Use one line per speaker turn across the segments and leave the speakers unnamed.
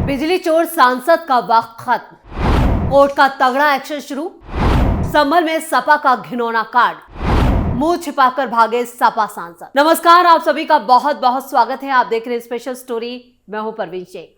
बिजली चोर सांसद का वक्त खत्म, कोर्ट का तगड़ा एक्शन शुरू। संभल में सपा का घिनौना कार्ड, मुंह छिपाकर भागे सपा सांसद। नमस्कार, आप सभी का बहुत बहुत स्वागत है। आप देख रहे हैं स्पेशल स्टोरी। मैं हूं परवीन शेख।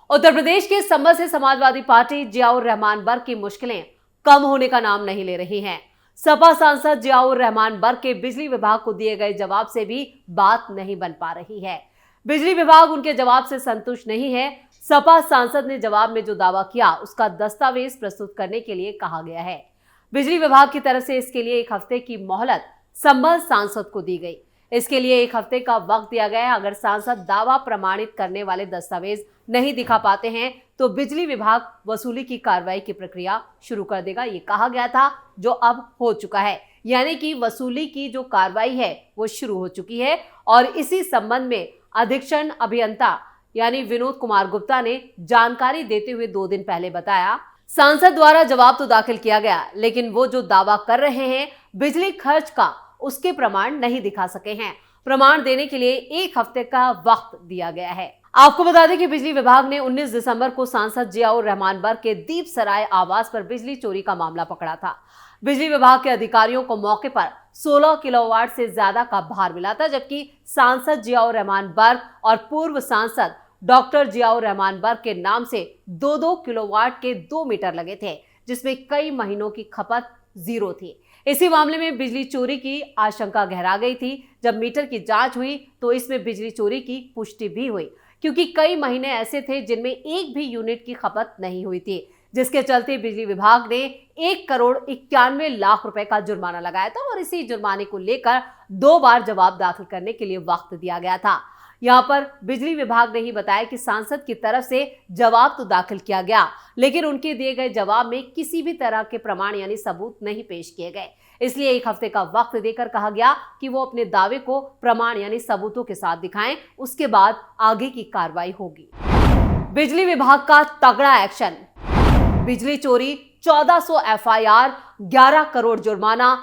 उत्तर प्रदेश के संभल से समाजवादी पार्टी जियाउर रहमान बर्क की मुश्किलें कम होने का नाम नहीं ले रही हैं। सपा सांसद जियाउर रहमान बर्क के बिजली विभाग को दिए गए जवाब से भी बात नहीं बन पा रही है। बिजली विभाग उनके जवाब से संतुष्ट नहीं है। सपा सांसद ने जवाब में जो दावा किया उसका दस्तावेज प्रस्तुत करने के लिए कहा गया है। बिजली विभाग की तरफ से इसके लिए 1 हफ्ते की मोहलत संभल सांसद को दी गई। इसके लिए 1 हफ्ते का वक्त दिया गया है। अगर सांसद दावा प्रमाणित करने वाले दस्तावेज नहीं दिखा पाते हैं तो बिजली विभाग वसूली की कार्रवाई की प्रक्रिया शुरू कर देगा। ये कहा गया था, जो अब हो चुका है, यानी कि वसूली की जो कार्रवाई है वो शुरू हो चुकी है। और इसी संबंध में अधीक्षण अभियंता यानी विनोद कुमार गुप्ता ने जानकारी देते हुए 2 दिन पहले बताया, सांसद द्वारा जवाब तो दाखिल किया गया, लेकिन वो जो दावा कर रहे हैं बिजली खर्च का, उसके प्रमाण नहीं दिखा सके हैं। प्रमाण देने के लिए 1 हफ्ते का वक्त दिया गया है। आपको बता दें कि बिजली विभाग ने 19 दिसंबर को सांसद जियाउर रहमान बर्क के दीप सराय आवास पर बिजली चोरी का मामला पकड़ा था। बिजली विभाग के अधिकारियों को मौके पर 16 किलोवाट से ज्यादा का भार मिला था, जबकि सांसद जियाउर रहमान बर्क और पूर्व सांसद डॉक्टर जियाउर रहमान बर्क के नाम से 2-2 किलोवाट के 2 मीटर लगे थे, जिसमें कई महीनों की खपत जीरो थी। इसी मामले में बिजली चोरी की आशंका गहरा गई थी। जब मीटर की जांच हुई तो इसमें बिजली चोरी की पुष्टि भी हुई, क्योंकि कई महीने ऐसे थे जिनमें एक भी यूनिट की खपत नहीं हुई थी, जिसके चलते बिजली विभाग ने 1,91,00,000 रुपए का जुर्माना लगाया था। और इसी जुर्माने को लेकर 2 बार जवाब दाखिल करने के लिए वक्त दिया गया था। यहाँ पर बिजली विभाग ने ही बताया कि सांसद की तरफ से जवाब तो दाखिल किया गया, लेकिन उनके दिए गए जवाब में किसी भी तरह के प्रमाण यानी सबूत नहीं पेश किए गए। इसलिए 1 हफ्ते का वक्त देकर कहा गया कि वो अपने दावे को प्रमाण यानी सबूतों के साथ दिखाएं, उसके बाद आगे की कार्रवाई होगी। बिजली विभाग का तगड़ा एक्शन, बिजली चोरी 1400 एफआईआर, 11 करोड़ जुर्माना,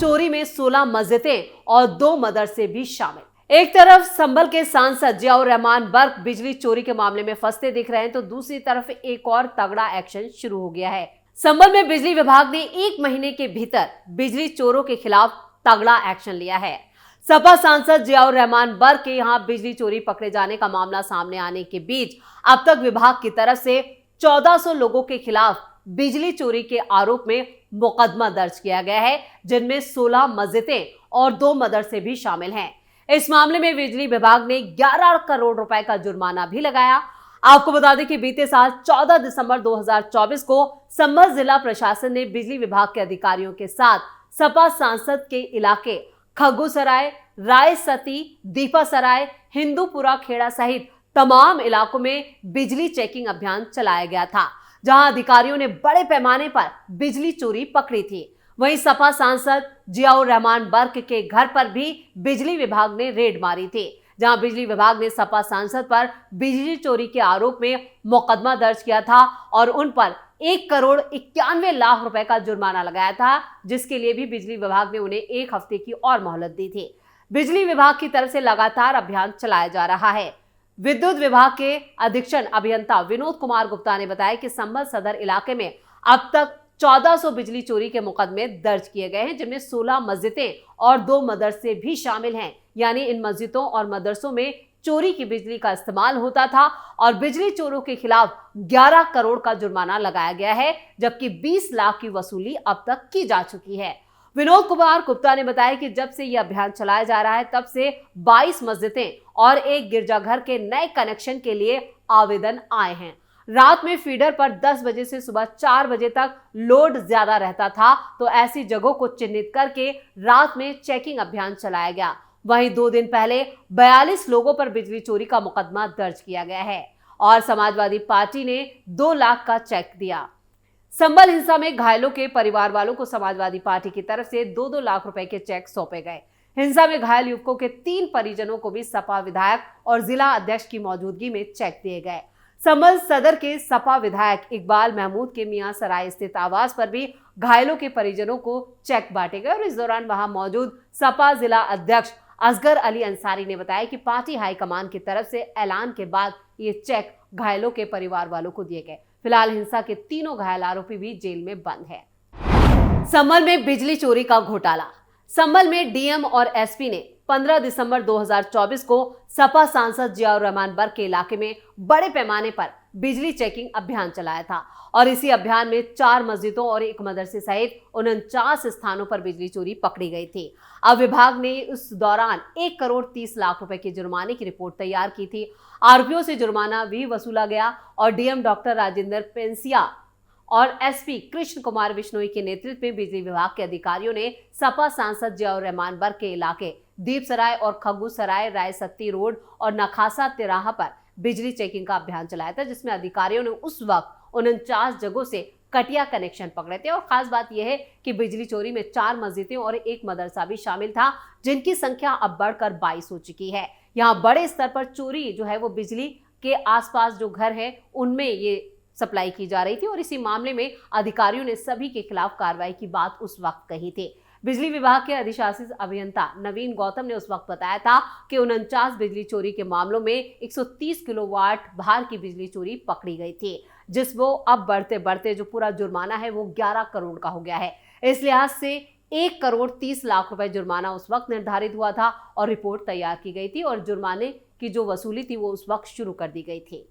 चोरी में 16 मस्जिदें और 2 मदरसे भी शामिल। एक तरफ संभल के सांसद जियाउर रहमान बर्क बिजली चोरी के मामले में फंसते दिख रहे हैं, तो दूसरी तरफ एक और तगड़ा एक्शन शुरू हो गया है। संभल में बिजली विभाग ने 1 महीने के भीतर बिजली चोरों के खिलाफ तगड़ा एक्शन लिया है। सपा सांसद जियाउर रहमान बर्क के यहां बिजली चोरी पकड़े जाने का मामला सामने आने के बीच अब तक विभाग की तरफ से 1400 लोगों के खिलाफ बिजली चोरी के आरोप में मुकदमा दर्ज किया गया है, जिनमें 16 मस्जिदें और 2 मदरसे भी शामिल हैं। इस मामले में बिजली विभाग ने 11 करोड़ रुपए का जुर्माना भी लगाया। आपको बता दें कि बीते साल 14 दिसंबर 2024 को संभल जिला प्रशासन ने बिजली विभाग के अधिकारियों के साथ सपा सांसद के इलाके खग्गूसराय, रायसती, दीपासराय, हिंदूपुरा खेड़ा सहित तमाम इलाकों में बिजली चेकिंग अभियान चलाया गया था, जहां अधिकारियों ने बड़े पैमाने पर बिजली चोरी पकड़ी थी। वहीं सपा सांसद जियाउर रहमान बर्क के घर पर भी बिजली विभाग ने रेड मारी थी, जहां बिजली विभाग ने सपा सांसद पर बिजली चोरी के आरोप में मुकदमा दर्ज किया था और उन पर 1,91,00,000 रुपए का जुर्माना लगाया था, जिसके लिए भी बिजली विभाग ने उन्हें 1 हफ्ते की और मोहलत दी थी। बिजली विभाग की तरफ से लगातार अभियान चलाया जा रहा है। विद्युत विभाग के अधीक्षण अभियंता विनोद कुमार गुप्ता ने बताया कि संभल सदर इलाके में अब तक 1400 बिजली चोरी के मुकदमे दर्ज किए गए हैं, जिनमें 16 मस्जिदें और 2 मदरसे भी शामिल हैं। यानी इन मस्जिदों और मदरसों में चोरी की बिजली का इस्तेमाल होता था और बिजली चोरों के खिलाफ 11 करोड़ का जुर्माना लगाया गया है, जबकि 20 लाख की वसूली अब तक की जा चुकी है। विनोद कुमार गुप्ता ने बताया कि जब से यह अभियान चलाया जा रहा है, तब से 22 मस्जिदें और एक गिरजाघर के नए कनेक्शन के लिए आवेदन आए हैं। रात में फीडर पर 10 बजे से सुबह 4 बजे तक लोड ज्यादा रहता था, तो ऐसी जगहों को चिन्हित करके रात में चेकिंग अभियान चलाया गया। वहीं 2 दिन पहले 42 लोगों पर बिजली चोरी का मुकदमा दर्ज किया गया है और समाजवादी पार्टी ने 2 लाख का चेक दिया। संभल हिंसा में घायलों के परिवार वालों को समाजवादी पार्टी की तरफ से 2-2 लाख रुपए के चेक सौंपे गए। हिंसा में घायल युवकों के 3 परिजनों को भी सपा विधायक और जिला अध्यक्ष की मौजूदगी में चेक दिए गए। संभल सदर के सपा विधायक इकबाल महमूद के मियां सराय स्थित आवास पर भी घायलों के परिजनों को चेक बांटे गए और इस दौरान वहां मौजूद सपा जिला अध्यक्ष असगर अली अंसारी ने बताया कि पार्टी हाईकमान की तरफ से ऐलान के बाद ये चेक घायलों के परिवार वालों को दिए गए। फिलहाल हिंसा के तीनों घायल आरोपी भी जेल में बंद है। संभल में बिजली चोरी का घोटाला। संभल में डीएम और एसपी ने 15 दिसंबर 2024 को सपा सांसद जियाउर रहमान बर्ग के इलाके में बड़े पैमाने पर बिजली चेकिंग अभियान चलाया था और इसी अभियान में 4 मस्जिदों और एक मदरसे सहित 49 स्थानों पर बिजली चोरी पकड़ी गई थी। अब विभाग ने उस दौरान 1 करोड़ 30 लाख रुपए के जुर्माने की रिपोर्ट तैयार की थी। आरोपियों से जुर्माना भी वसूला गया और डीएम डॉक्टर राजेंद्र पेंसिया और एसपी कृष्ण कुमार बिश्नोई के नेतृत्व में बिजली विभाग के अधिकारियों ने सपा सांसद जियाउर रहमान बर्ग के इलाके दीपसराय और खग्गूसराय रायसक्ति रोड और नखासा तिराहा पर बिजली चेकिंग का अभियान चलाया था, जिसमें अधिकारियों ने उस वक्त 49 जगहों से कटिया कनेक्शन पकड़े थे। और खास बात यह है कि बिजली चोरी में 4 मस्जिदें और एक मदरसा भी शामिल था, जिनकी संख्या अब बढ़कर 22 हो चुकी है। यहाँ बड़े स्तर पर चोरी जो है वो बिजली के आसपास जो घर है उनमें ये सप्लाई की जा रही थी और इसी मामले में अधिकारियों ने सभी के खिलाफ कार्रवाई की बात उस वक्त कही थी। बिजली विभाग के अधिशासित अभियंता नवीन गौतम ने उस वक्त बताया था कि 49 बिजली चोरी के मामलों में 130 किलोवाट भार की बिजली चोरी पकड़ी गई थी, जिसको अब बढ़ते बढ़ते जो पूरा जुर्माना है वो 11 करोड़ का हो गया है। इस लिहाज से 1 करोड़ 30 लाख रुपए जुर्माना उस वक्त निर्धारित हुआ था और रिपोर्ट तैयार की गई थी और जुर्माने की जो वसूली थी वो उस वक्त शुरू कर दी गई थी।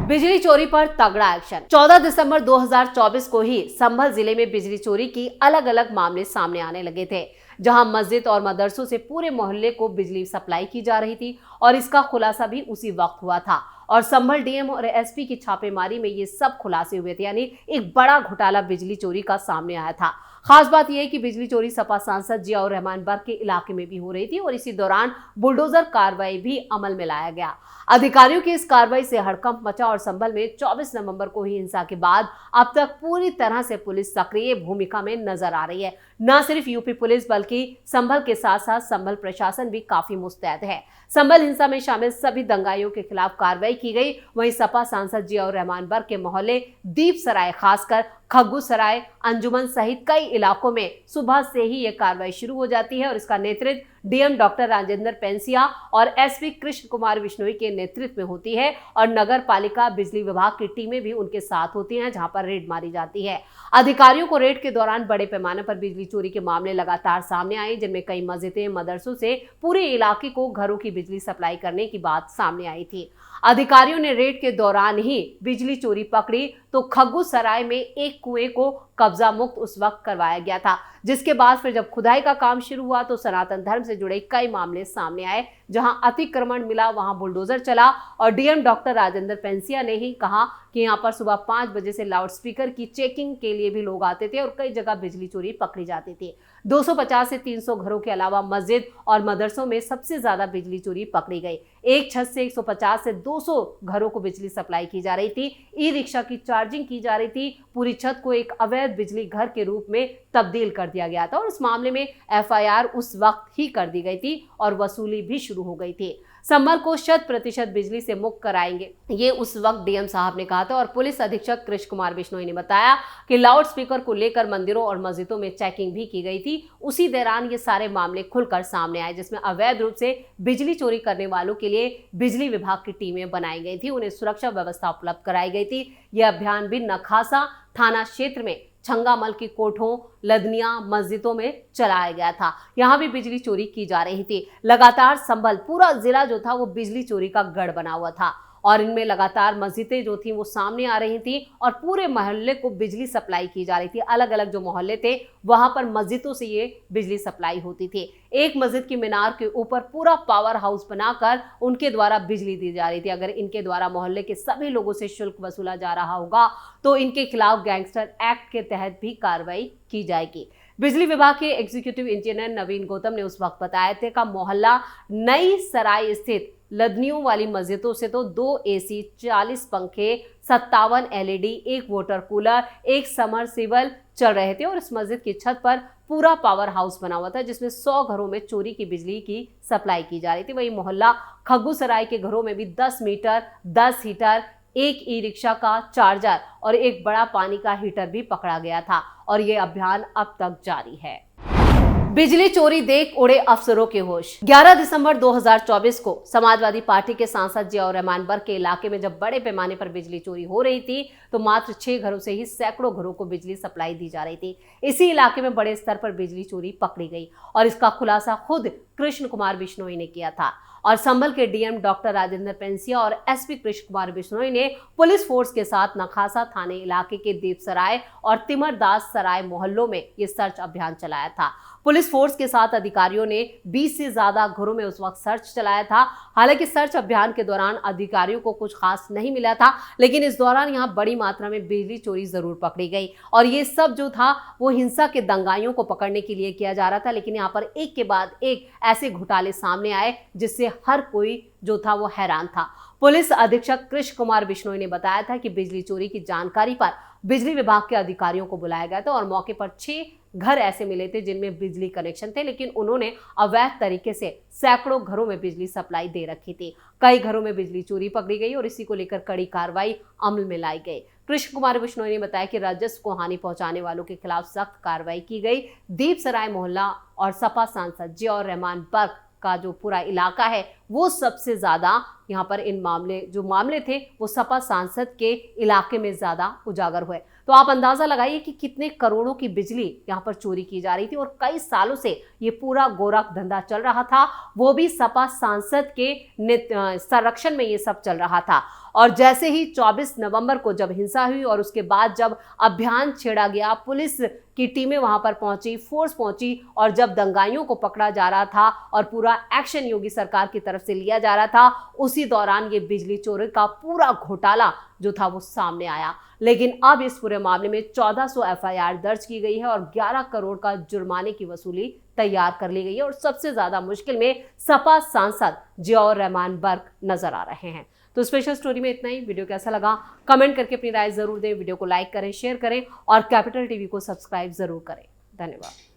बिजली चोरी पर तगड़ा एक्शन। 14 दिसंबर 2024 को ही संभल जिले में बिजली चोरी की अलग अलग मामले सामने आने लगे थे, जहां मस्जिद और मदरसों से पूरे मोहल्ले को बिजली सप्लाई की जा रही थी और इसका खुलासा भी उसी वक्त हुआ था और संभल डीएम और एसपी की छापेमारी में ये सब खुलासे हुए थे, यानी एक बड़ा घोटाला बिजली चोरी का सामने आया था। खास बात यह है कि बिजली चोरी सपा सांसद जियाउर रहमान बर्ग के इलाके में भी हो रही थी और इसी दौरान बुलडोजर कार्रवाई भी अमल में लाया गया। अधिकारियों की इस कार्रवाई से हड़कंप मचा और संभल में 24 नवंबर को ही हिंसा के बाद अब तक पूरी तरह से पुलिस सक्रिय भूमिका में नजर आ रही है। न सिर्फ यूपी पुलिस बल्कि संभल के साथ साथ संभल प्रशासन भी काफी मुस्तैद है। संभल हिंसा में शामिल सभी दंगाइयों के खिलाफ कार्रवाई की गई। वहीं सपा सांसद जियाउर रहमान बर्ग के मोहल्ले दीपसराय, खासकर खग्गूसराय, अंजुमन सहित कई इलाकों में सुबह से ही यह कार्रवाई शुरू हो जाती है और इसका नेतृत्व डीएम डॉक्टर राजेंद्र पेंसिया और एसपी कृष्ण कुमार बिश्नोई के नेतृत्व में होती है और नगर पालिका बिजली विभाग की टीमें भी उनके साथ होती हैं, जहां पर रेड मारी जाती है। अधिकारियों को रेड के दौरान बड़े पैमाने पर बिजली चोरी के मामले लगातार सामने आए, जिनमें कई मस्जिदें, मदरसों से पूरे इलाके को घरों की बिजली सप्लाई करने की बात सामने आई थी। अधिकारियों ने रेड के दौरान ही बिजली चोरी पकड़ी तो खग्गूसराय में एक कुएं को कब्जा मुक्त उस वक्त करवाया गया था, जिसके बाद फिर जब खुदाई का काम शुरू हुआ तो सनातन धर्म से जुड़े कई मामले सामने आए। जहां अतिक्रमण मिला वहां बुलडोजर चला और डीएम डॉक्टर राजेंद्र पेंसिया ने ही कहा कि यहां पर सुबह 5 बजे से लाउडस्पीकर की चेकिंग के लिए भी लोग आते थे और कई जगह बिजली चोरी पकड़ी जाती थी। 250 से 300 घरों के अलावा मस्जिद और मदरसों में सबसे ज्यादा बिजली चोरी पकड़ी गई। एक छत से 150 से 200 घरों को बिजली सप्लाई की जा रही थी। ई रिक्शा की चार्जिंग की जा रही थी। पूरी छत को एक अवैध बिजली घर के रूप में तब्दील कर दिया गया था और इस मामले में एफआईआर उस वक्त ही कर दी गई थी और वसूली भी शुरू हो गई थी। संभल को 100% बिजली से मुक्त कराएंगे, ये उस वक्त डीएम साहब ने कहा था और पुलिस अधीक्षक कृष्ण कुमार बिश्नोई ने बताया कि लाउड स्पीकर को लेकर मंदिरों और मस्जिदों में चेकिंग भी की गई थी। उसी दौरान ये सारे मामले खुलकर सामने आए, जिसमें अवैध रूप से बिजली चोरी करने वालों के लिए बिजली विभाग की टीमें बनाई गई थी, उन्हें सुरक्षा व्यवस्था उपलब्ध कराई गई थी। यह अभियान भी नखासा थाना क्षेत्र में छंगामल की कोठों, लदनिया मस्जिदों में चलाया गया था। यहां भी बिजली चोरी की जा रही थी। लगातार संभल पूरा जिला जो था वो बिजली चोरी का गढ़ बना हुआ था और इनमें लगातार मस्जिदें जो थी वो सामने आ रही थी और पूरे मोहल्ले को बिजली सप्लाई की जा रही थी। अलग अलग जो मोहल्ले थे वहां पर मस्जिदों से ये बिजली सप्लाई होती थी। एक मस्जिद की मीनार के ऊपर पूरा पावर हाउस बनाकर उनके द्वारा बिजली दी जा रही थी। अगर इनके द्वारा मोहल्ले के सभी लोगों से शुल्क वसूला जा रहा होगा तो इनके खिलाफ गैंगस्टर एक्ट के तहत भी कार्रवाई की जाएगी। बिजली विभाग के एग्जीक्यूटिव इंजीनियर नवीन गौतम ने उस वक्त बताया था कि मोहल्ला नई सराय स्थित लदनियों वाली मस्जिदों से तो 2 एसी, 40 पंखे, 57 एलईडी, एक वाटर कूलर, एक समरसेबल चल रहे थे और इस मस्जिद की छत पर पूरा पावर हाउस बना हुआ था, जिसमें 100 घरों में चोरी की बिजली की सप्लाई की जा रही थी। वहीं मोहल्ला खग्गूसराय के घरों में भी 10 मीटर, 10 हीटर, एक ई रिक्शा का चार्जर और एक बड़ा पानी का हीटर भी पकड़ा गया था और ये अभियान अब तक जारी है। बिजली चोरी देख उड़े अफसरों के होश। 11 दिसंबर 2024 को समाजवादी पार्टी के सांसद जियाउर रहमान बर्क के इलाके में जब बड़े पैमाने पर बिजली चोरी हो रही थी तो मात्र 6 घरों से ही सैकड़ों घरों को बिजली सप्लाई दी जा रही थी। इसी इलाके में बड़े स्तर पर बिजली चोरी पकड़ी गई और इसका खुलासा खुद कृष्ण कुमार बिश्नोई ने किया था। और संभल के डीएम डॉक्टर राजेंद्र पेंसिया और एसपी कृष्ण कुमार बिश्नोई ने पुलिस फोर्स के साथ नखासा थाने इलाके के देवसराय और तिमरदास सराय मोहल्लों में ये सर्च अभियान चलाया था। पुलिस फोर्स के साथ अधिकारियों ने 20 से ज्यादा घरों में उस वक्त सर्च चलाया था। हालांकि सर्च अभियान के दौरान अधिकारियों को कुछ खास नहीं मिला था, लेकिन इस दौरान यहाँ बड़ी मात्रा में बिजली चोरी जरूर पकड़ी गई और ये सब जो था वो हिंसा के दंगाइयों को पकड़ने के लिए किया जा रहा था। लेकिन यहाँ पर एक के बाद एक ऐसे घोटाले सामने आए जिससे हर कोई जो था वो हैरान था। पुलिस अधीक्षक कृष्ण कुमार बिश्नोई ने बताया था कि बिजली चोरी की जानकारी पर बिजली विभाग के अधिकारियों को बुलाया गया था और मौके पर 6 घर ऐसे मिले थे जिनमें बिजली कनेक्शन थे, लेकिन उन्होंने अवैध तरीके से सैकड़ों घरों में बिजली सप्लाई दे रखी थी। कई घरों में बिजली चोरी पकड़ी गई और इसी को लेकर कड़ी कार्रवाई अमल में लाई गई। कृष्ण कुमार बिश्नोई ने बताया कि राजस्व को हानि पहुंचाने वालों के खिलाफ सख्त कार्रवाई की गई। दीपसराय मोहल्ला और सपा सांसद जियाउर रहमान बर्क का जो पूरा इलाका है वो सबसे ज्यादा यहाँ पर इन मामले थे वो सपा सांसद के इलाके में ज्यादा उजागर हुए। तो आप अंदाजा लगाइए कि कितने करोड़ों की बिजली यहाँ पर चोरी की जा रही थी और कई सालों से ये पूरा गोरख धंधा चल रहा था, वो भी सपा सांसद के संरक्षण में ये सब चल रहा था। और जैसे ही 24 नवंबर को जब हिंसा हुई और उसके बाद जब अभियान छेड़ा गया, पुलिस की टीमें वहां पर पहुंची, फोर्स पहुंची और जब दंगाइयों को पकड़ा जा रहा था और पूरा एक्शन योगी सरकार की तरफ से लिया जा रहा था, उसी दौरान ये बिजली चोरी का पूरा घोटाला जो था वो सामने आया। लेकिन अब इस पूरे मामले में 1400 एफआईआर दर्ज की गई है और 11 करोड़ का जुर्माने की वसूली तैयार कर ली गई है और सबसे ज्यादा मुश्किल में सपा सांसद जियाउर रहमान बर्क नजर आ रहे हैं। तो स्पेशल स्टोरी में इतना ही। वीडियो कैसा लगा कमेंट करके अपनी राय जरूर दें। वीडियो को लाइक करें, शेयर करें और कैपिटल टीवी को सब्सक्राइब जरूर करें। धन्यवाद।